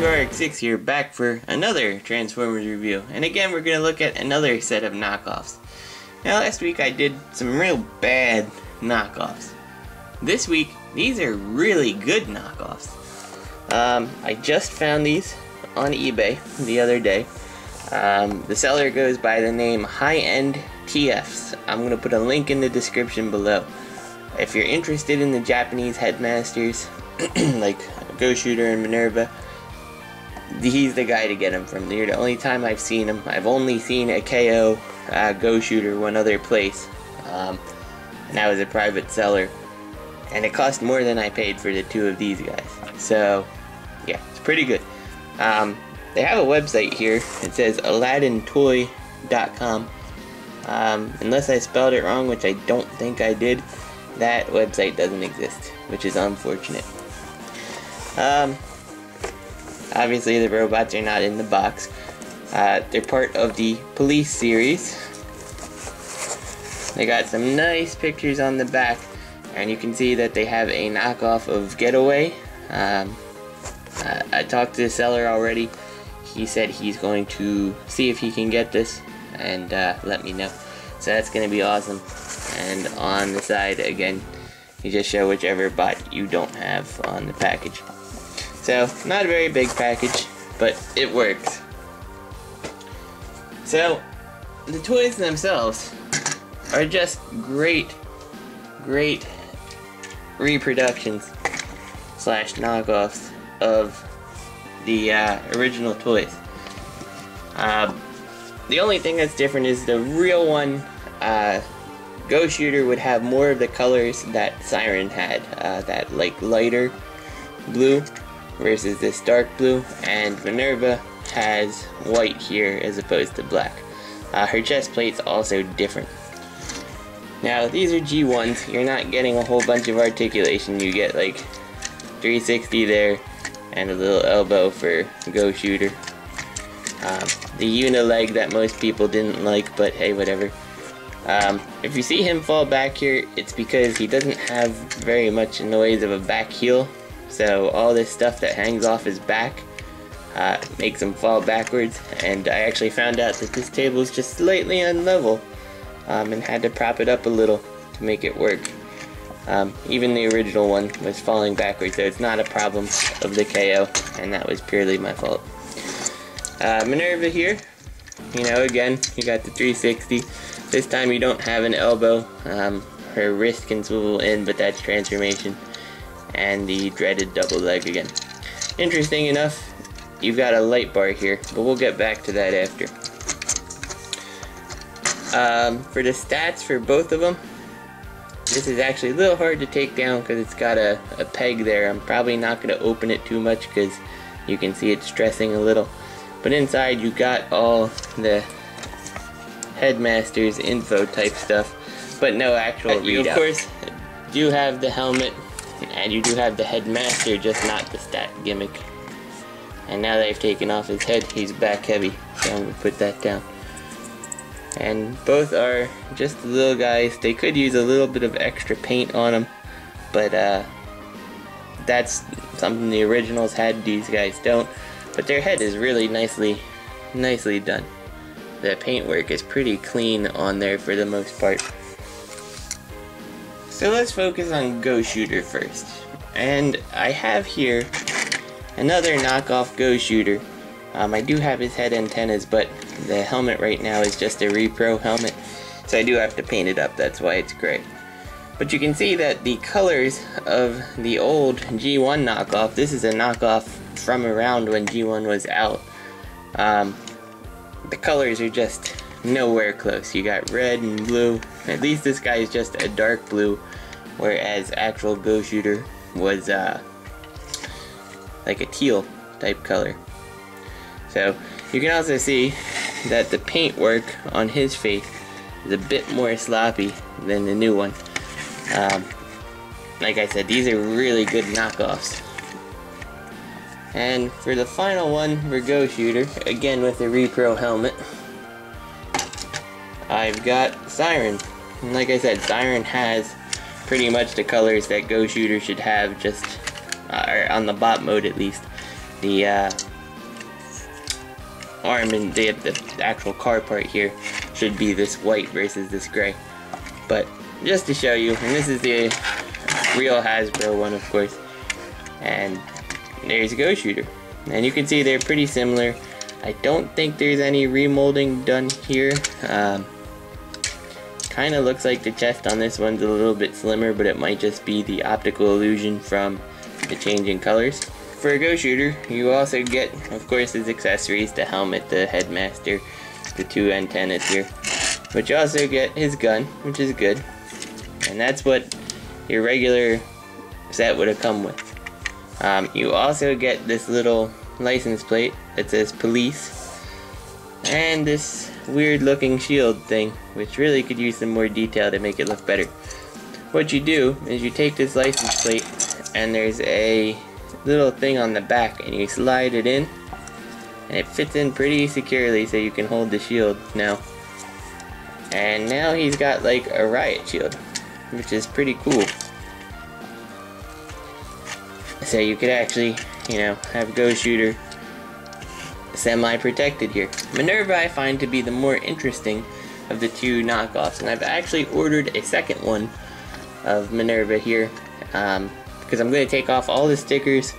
T2RX6 here, back for another Transformers review. And again, we're going to look at another set of knockoffs. Now, last week I did some real bad knockoffs. This week, these are really good knockoffs. I just found these on eBay the other day. The seller goes by the name HighEndTFs. I'm going to put a link in the description below. If you're interested in the Japanese headmasters, like Go-shooter and Minerva, he's the guy to get them from. They're the only time I've seen him. I've only seen a KO Go-shooter one other place, and that was a private seller, and it cost more than I paid for the two of these guys. So yeah, it's pretty good. They have a website here. It says AladdinToy.com. Unless I spelled it wrong, which I don't think I did, that website doesn't exist, which is unfortunate. Obviously the robots are not in the box. They're part of the Police series. They got some nice pictures on the back, and you can see that they have a knockoff of Getaway. I talked to the seller already. He said he's going to see if he can get this and let me know. So that's going to be awesome. And on the side, again, you just show whichever bot you don't have on the package. So, not a very big package, but it works. So, the toys themselves are just great reproductions slash knockoffs of the original toys. The only thing that's different is the real one, Go-shooter would have more of the colors that Siren had, that like lighter blue versus this dark blue, and Minerva has white here as opposed to black. Her chest plate's also different. Now these are G1s. You're not getting a whole bunch of articulation. You get like 360 there and a little elbow for Go-shooter. The unileg that most people didn't like, but hey, whatever. If you see him fall back here, it's because he doesn't have very much in the ways of a back heel. So all this stuff that hangs off his back makes him fall backwards. And I actually found out that this table is just slightly unlevel, and had to prop it up a little to make it work. Even the original one was falling backwards, so it's not a problem of the KO, and that was purely my fault. Minerva here, you know, again, you got the 360. This time you don't have an elbow. Her wrist can swivel in, but that's transformation. And the dreaded double leg again. Interesting enough, you've got a light bar here, but we'll get back to that after. For the stats for both of them, this is actually a little hard to take down because it's got a peg there. I'm probably not going to open it too much because you can see it stressing a little. But inside you got all the Headmasters info type stuff, but no actual readout. You of course do have the helmet, and you do have the Headmaster, just not the stat gimmick. And now that I've taken off his head, he's back heavy, so I'm going to put that down. And both are just little guys. They could use a little bit of extra paint on them, but that's something the originals had, these guys don't. But their head is really nicely done. The paintwork is pretty clean on there for the most part. So let's focus on Go-shooter first. And I have here another knockoff Go-shooter. I do have his head antennas, but the helmet right now is just a repro helmet, so I do have to paint it up. That's why it's gray. But you can see that the colors of the old G1 knockoff, this is a knockoff from around when G1 was out. The colors are just nowhere close. You got red and blue. At least this guy is just a dark blue, whereas actual Go-shooter was like a teal type color. So you can also see that the paintwork on his face is a bit more sloppy than the new one. Like I said, these are really good knockoffs. And for the final one for Go-shooter, again with the repro helmet, I've got Siren. And like I said, Siren has pretty much the colors that Go-shooter should have, just or on the bot mode at least. The arm and the actual car part here should be this white versus this gray. But just to show you, and this is the real Hasbro one, of course, and there's Go-shooter, and you can see they're pretty similar. I don't think there's any remolding done here. Kind of looks like the chest on this one's a little bit slimmer, but it might just be the optical illusion from the changing colors. For a Go-shooter, you also get, of course, his accessories, the helmet, the headmaster, the 2 antennas here. But you also get his gun, which is good. And that's what your regular set would have come with. You also get this little license plate that says police. And this weird looking shield thing, which really could use some more detail to make it look better. What you do is you take this license plate and there's a little thing on the back and you slide it in and it fits in pretty securely so you can hold the shield now. And now he's got like a riot shield, which is pretty cool. So you could actually, you know, have Go-shooter semi-protected here. Minerva I find to be the more interesting of the two knockoffs, and I've actually ordered a second one of Minerva here because I'm going to take off all the stickers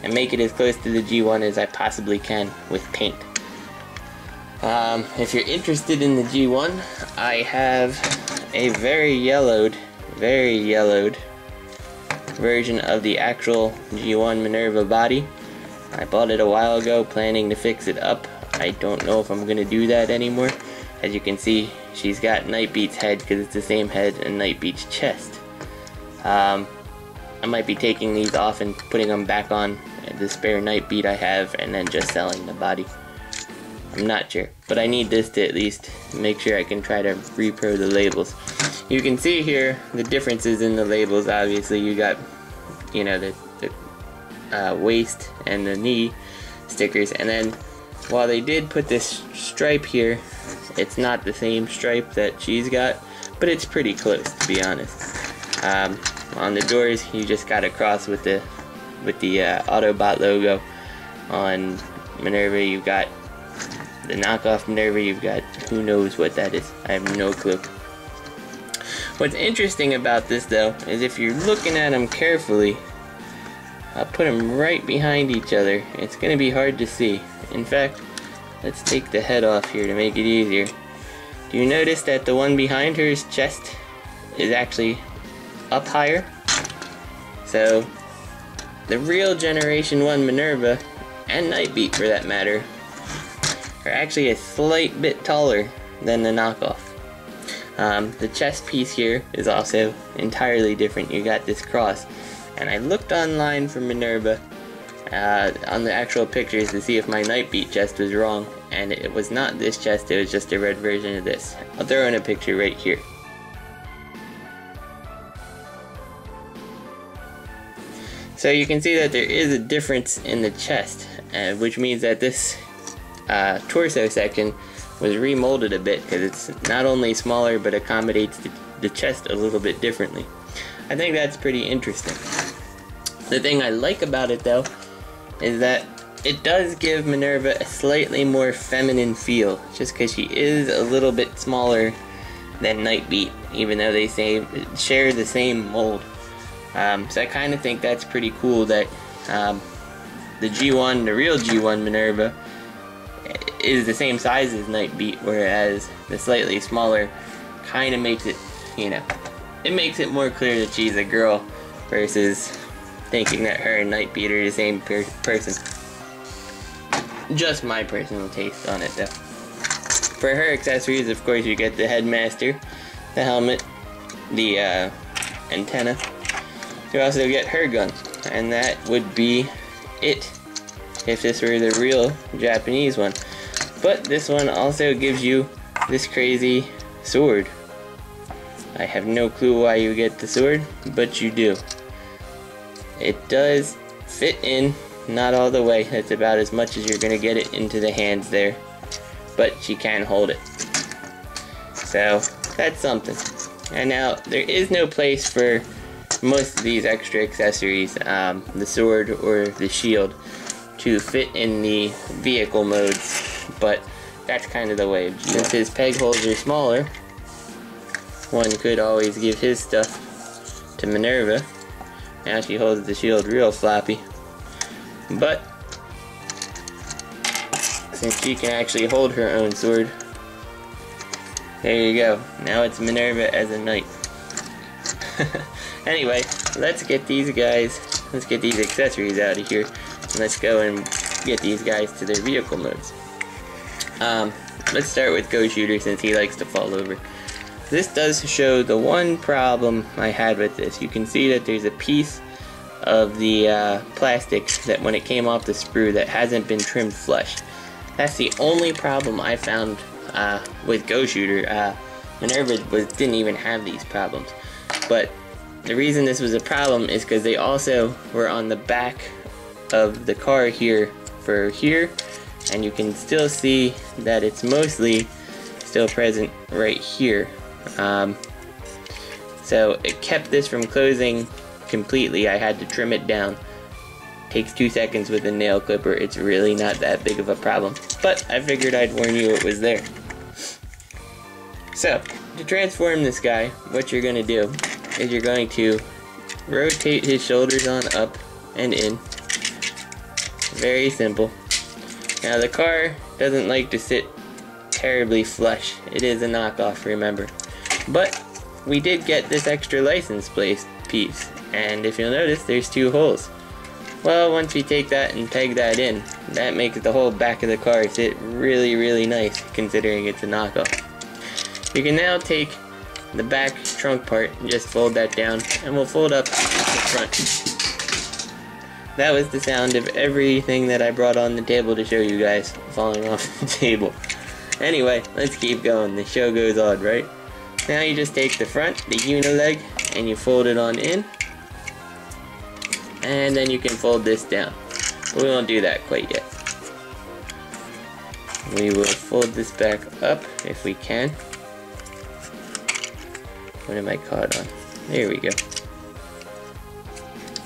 and make it as close to the G1 as I possibly can with paint. If you're interested in the G1, I have a very yellowed version of the actual G1 Minerva body. I bought it a while ago planning to fix it up. I don't know if I'm going to do that anymore. As you can see, she's got Nightbeat's head because it's the same head and Nightbeat's chest. I might be taking these off and putting them back on the spare Nightbeat I have and then just selling the body. I'm not sure, but I need this to at least make sure I can try to repro the labels. You can see here the differences in the labels. Obviously you got, you know, the waist and the knee stickers, and then while they did put this stripe here, it's not the same stripe that she's got, but it's pretty close, to be honest. On the doors you just got a cross with the Autobot logo. On Minerva you've got the knockoff Minerva, you've got who knows what that is. I have no clue. What's interesting about this though is if you're looking at them carefully, I'll put them right behind each other. It's going to be hard to see. In fact, let's take the head off here to make it easier. Do you notice that the one behind her's chest is actually up higher? So, the real Generation 1 Minerva, and Nightbeat for that matter, are actually a slight bit taller than the knockoff. The chest piece here is also entirely different. You got this cross. And I looked online for Minerva on the actual pictures to see if my Nightbeat chest was wrong, and it was not this chest, it was just a red version of this. I'll throw in a picture right here. So you can see that there is a difference in the chest, which means that this torso section was remolded a bit because it's not only smaller but accommodates the chest a little bit differently. I think that's pretty interesting. The thing I like about it though is that it does give Minerva a slightly more feminine feel, just because she is a little bit smaller than Nightbeat, even though they share the same mold. So I kind of think that's pretty cool that the G1, the real G1 Minerva, is the same size as Nightbeat, whereas the slightly smaller kind of makes it, you know, it makes it more clear that she's a girl versus thinking that her and Nightbeat are the same person. Just my personal taste on it though. For her accessories, of course, you get the headmaster, the helmet, the antenna. You also get her gun, and that would be it if this were the real Japanese one. But this one also gives you this crazy sword. I have no clue why you get the sword, but you do. It does fit in, not all the way. That's about as much as you're going to get it into the hands there. But she can hold it. So, that's something. And now, there is no place for most of these extra accessories, the sword or the shield, to fit in the vehicle modes but that's kind of the way. Since his peg holes are smaller, one could always give his stuff to Minerva. Now she holds the shield real floppy, but since she can actually hold her own sword, there you go. Now it's Minerva as a knight. Anyway, let's get these accessories out of here, and let's go and get these guys to their vehicle modes. Let's start with Go-shooter, since he likes to fall over. This does show the one problem I had with this. You can see that there's a piece of the plastic that when it came off the sprue that hasn't been trimmed flush. That's the only problem I found with Go-shooter. Minerva didn't even have these problems. But the reason this was a problem is because they also were on the back of the car here for here, and you can still see that it's mostly still present right here. So it kept this from closing completely. I had to trim it down. Takes 2 seconds with a nail clipper. It's really not that big of a problem, but I figured I'd warn you it was there. So to transform this guy, what you're going to do is you're going to rotate his shoulders on up and in. Very simple. Now the car doesn't like to sit terribly flush. It is a knockoff, remember. But we did get this extra license plate piece, and if you'll notice, there's 2 holes. Well, once we take that and peg that in, that makes the whole back of the car sit really, really nice, considering it's a knockoff. You can now take the back trunk part and just fold that down, and we'll fold up the front. That was the sound of everything that I brought on the table to show you guys falling off the table. Anyway, let's keep going. The show goes on, right? Now you just take the front, the unileg, and you fold it on in. And then you can fold this down. But we won't do that quite yet. We will fold this back up if we can. What am I caught on? There we go.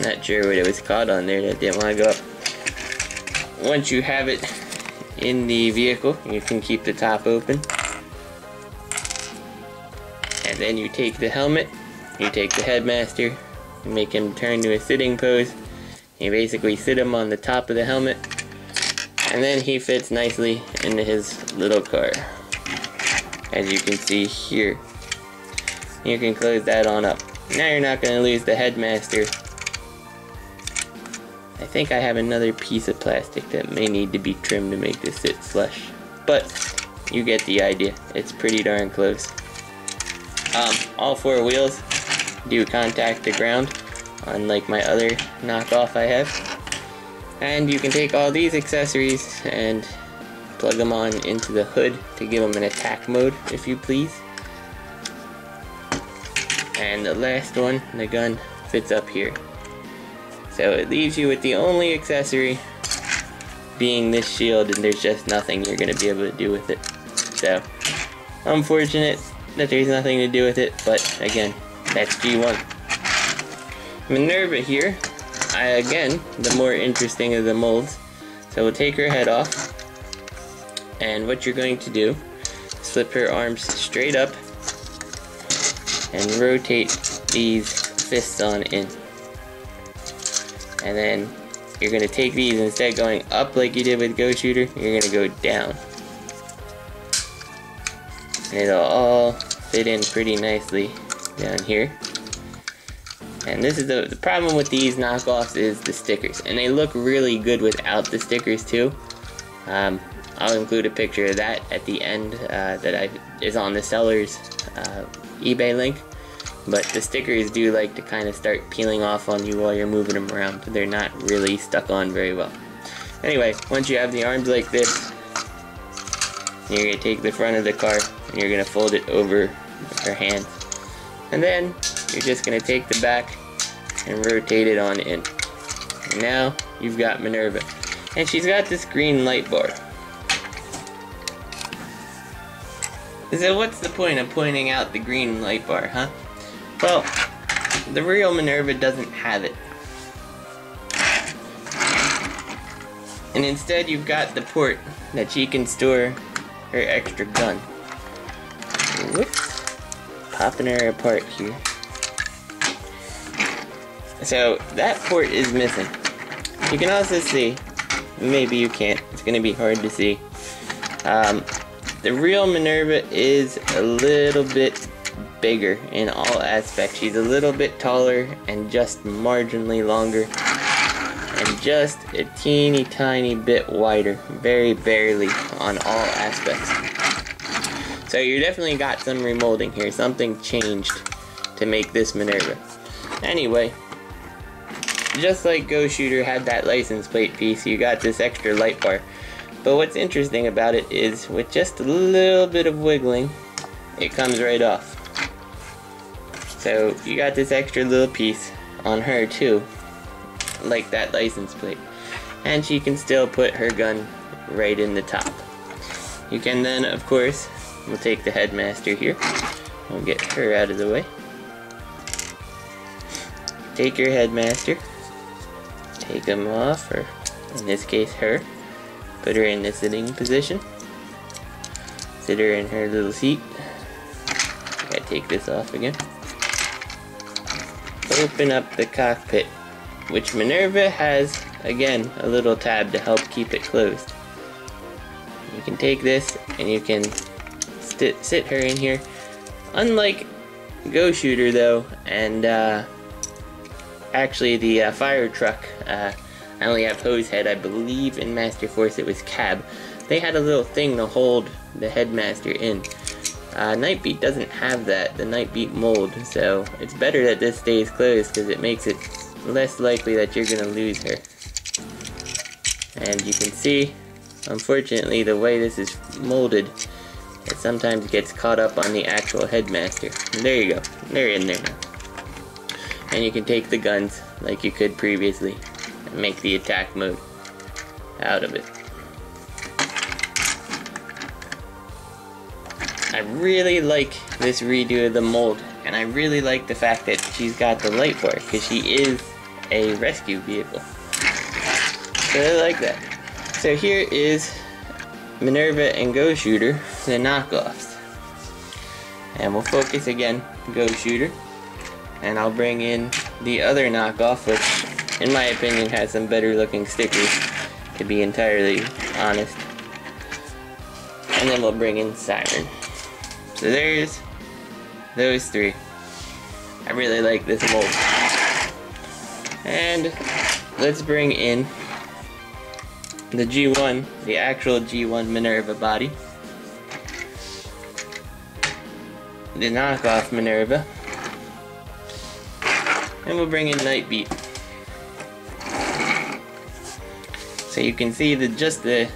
Not sure what it was caught on there that didn't want to go up. Once you have it in the vehicle, you can keep the top open. And then you take the helmet, you take the headmaster, you make him turn to a sitting pose. You basically sit him on the top of the helmet, and then he fits nicely into his little car. As you can see here. You can close that on up. Now you're not going to lose the headmaster. I think I have another piece of plastic that may need to be trimmed to make this sit flush. But you get the idea. It's pretty darn close. All 4 wheels do contact the ground, unlike my other knockoff I have. And you can take all these accessories and plug them on into the hood to give them an attack mode, if you please. And the last one, the gun, fits up here. So it leaves you with the only accessory being this shield, and there's just nothing you're going to be able to do with it. So, unfortunate that there's nothing to do with it, but again, that's G1. Minerva here, again, the more interesting of the molds. So we'll take her head off, and what you're going to do is flip her arms straight up and rotate these fists on in. And then you're going to take these, instead of going up like you did with Go-shooter, you're going to go down. And it'll all fit in pretty nicely down here. And this is the problem with these knockoffs is the stickers. And they look really good without the stickers too. I'll include a picture of that at the end that is on the seller's eBay link. But the stickers do like to kind of start peeling off on you while you're moving them around. They're not really stuck on very well. Anyway, once you have the arms like this, you're going to take the front of the car and you're going to fold it over her hands. And then you're just going to take the back and rotate it on in. And now you've got Minerva. And she's got this green light bar. So what's the point of pointing out the green light bar, huh? Well, the real Minerva doesn't have it. And instead you've got the port that she can store her extra gun. Whoops. Popping her apart here. So that port is missing. You can also see, maybe you can't, it's going to be hard to see. The real Minerva is a little bit bigger in all aspects. She's a little bit taller and just marginally longer. And just a teeny tiny bit wider, very barely on all aspects. So you definitely got some remolding here, something changed to make this Minerva. Anyway, just like Go-shooter had that license plate piece, you got this extra light bar. But what's interesting about it is, with just a little bit of wiggling, it comes right off. So you got this extra little piece on her too, like that license plate. And she can still put her gun right in the top. You can then, of course, we'll take the headmaster here. We'll get her out of the way. Take your headmaster. Take him off, or in this case her. Put her in the sitting position. Sit her in her little seat. I gotta take this off again. Open up the cockpit, which Minerva has, again, a little tab to help keep it closed. You can take this and you can sit her in here. Unlike Go-shooter though, and actually the fire truck, I only have hose head. I believe in Master Force it was cab. They had a little thing to hold the headmaster in. Nightbeat doesn't have that, the Nightbeat mold, so it's better that this stays closed because it makes it less likely that you're gonna lose her. And you can see, unfortunately, the way this is molded, it sometimes gets caught up on the actual headmaster. And there you go, they're in there now. And you can take the guns like you could previously and make the attack mode out of it. I really like this redo of the mold, and I really like the fact that she's got the light bar, because she is a rescue vehicle. So I like that. So here is Minerva and Go-shooter, the knockoffs. And we'll focus again, Go-shooter. And I'll bring in the other knockoff, which in my opinion has some better looking stickers, to be entirely honest. And then we'll bring in Siren. So there's those three. I really like this mold. And let's bring in the G1, the actual G1 Minerva body. The knockoff Minerva. And we'll bring in Nightbeat. So you can see just the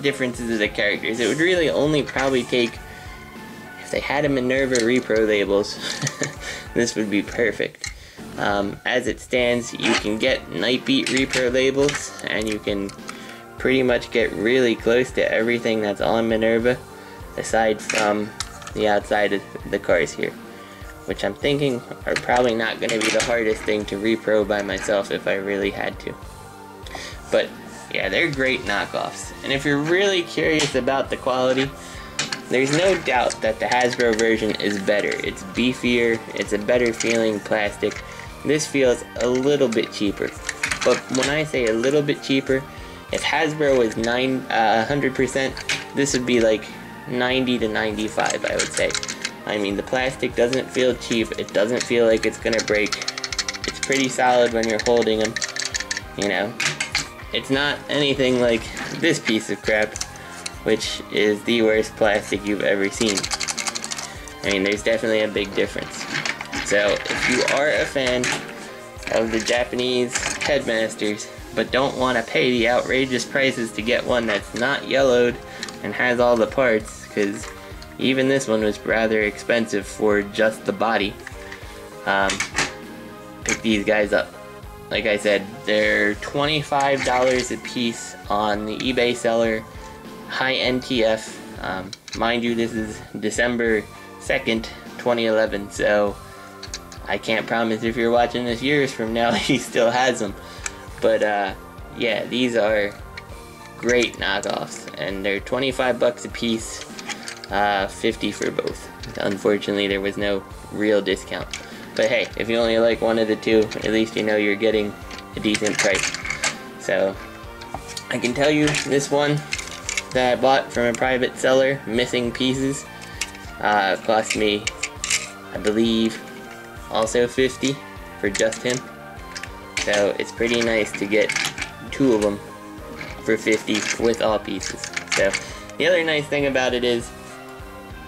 differences of the characters. It would really only probably take, if they had a Minerva repro labels, this would be perfect. As it stands, you can get Nightbeat repro labels, and you can pretty much get really close to everything that's on Minerva, aside from the outside of the cars here, which I'm thinking are probably not going to be the hardest thing to repro by myself if I really had to. But yeah, they're great knockoffs. And if you're really curious about the quality, there's no doubt that the Hasbro version is better. It's beefier, it's a better feeling plastic. This feels a little bit cheaper. But when I say a little bit cheaper, if Hasbro was 100%, this would be like 90 to 95, I would say. I mean, the plastic doesn't feel cheap, it doesn't feel like it's gonna break. It's pretty solid when you're holding them, you know. It's not anything like this piece of crap, which is the worst plastic you've ever seen. I mean, there's definitely a big difference. So, if you are a fan of the Japanese headmasters, but don't want to pay the outrageous prices to get one that's not yellowed and has all the parts, because even this one was rather expensive for just the body, pick these guys up. Like I said, they're $25 a piece on the eBay seller, HighEndTF. Mind you, this is December 2nd, 2011, so I can't promise if you're watching this years from now he still has them. But yeah, these are great knockoffs, and they're 25 bucks a piece, 50 for both. Unfortunately, there was no real discount. But hey, if you only like one of the two, at least you know you're getting a decent price. So, I can tell you this one that I bought from a private seller, missing pieces, cost me, I believe, also 50 for just him. So it's pretty nice to get two of them for 50 with all pieces. So the other nice thing about it is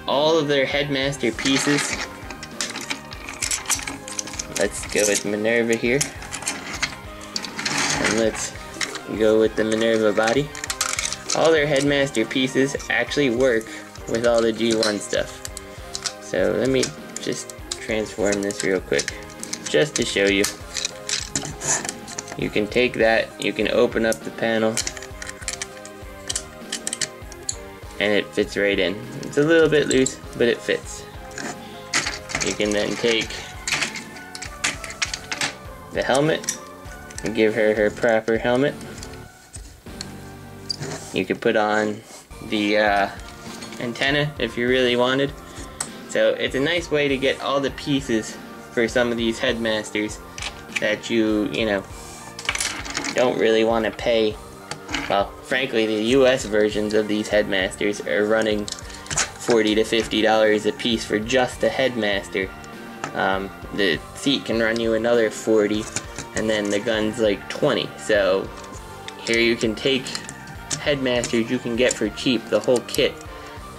all of their Headmaster pieces. Let's go with Minerva here, and let's go with the Minerva body. All their Headmaster pieces actually work with all the G1 stuff. So let me just transform this real quick, just to show you. You can take that, you can open up the panel, and it fits right in. It's a little bit loose, but it fits. You can then take the helmet and give her her proper helmet. You could put on the antenna if you really wanted. So it's a nice way to get all the pieces for some of these Headmasters that you know, don't really want to pay. Well, frankly, the US versions of these Headmasters are running $40 to $50 a piece for just a Headmaster. The seat can run you another $40, and then the gun's like $20. So here you can take Headmasters you can get for cheap, the whole kit.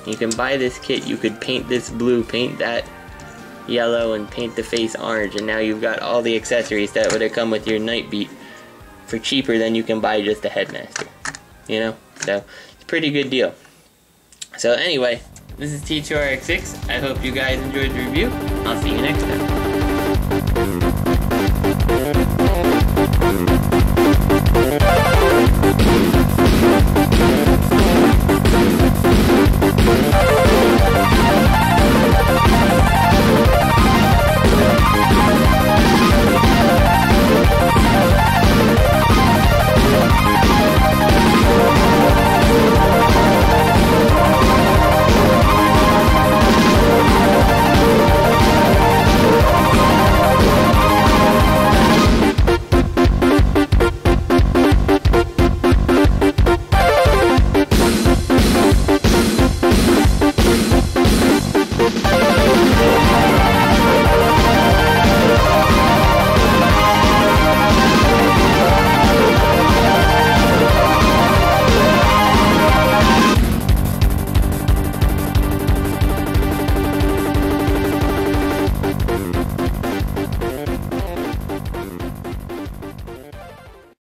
You can buy this kit, you could paint this blue, paint that yellow, and paint the face orange, and now you've got all the accessories that would have come with your Nightbeat for cheaper than you can buy just a Headmaster. You know? So, it's a pretty good deal. So anyway, this is T2RX6. I hope you guys enjoyed the review. I'll see you next time.